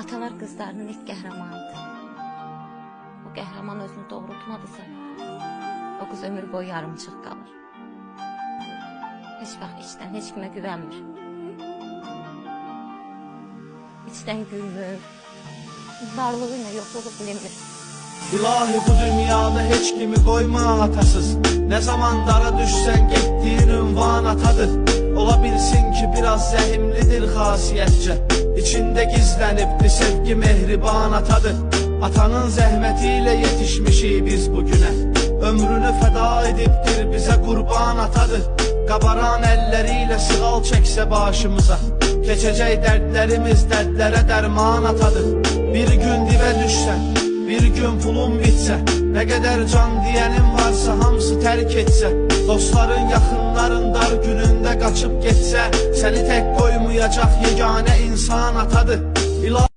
Atalar qızlarının ilk qəhrəmanıdır. O qəhrəman özünü doğrultmadısa, o qız ömür boyu yarımçıq qalır. Heç vaxt içdən heç kimə güvənmir. İçdən gülmür, varlığı ilə yoxluğu bilinmir. İlahi bu dünyada heç kimi qoyma atasız. Ne zaman dara düşsən getdiyin ünvan atadır. Ola bilsin ki biraz zəhimlidir xasiyyətcə. İçində gizlənibdir sevgi mehriban atadır. Atanın zəhmətiyle yetişmişik biz bugünə. Ömrünü fəda edibdir bizə qurban atadır. Qabaran əlləriyle sığal çəksə başımıza, keçəcək dərdlərimiz dərdlərə dərman atadır. Bir gün divə düşsən, bir gün pulun bitsə, nə qədər can deyənin varsa hamısı tərk etsə, dostların yaxınların dar günündə qaçıb getsə, səni tək qoymayacaq yeganə insan atadır.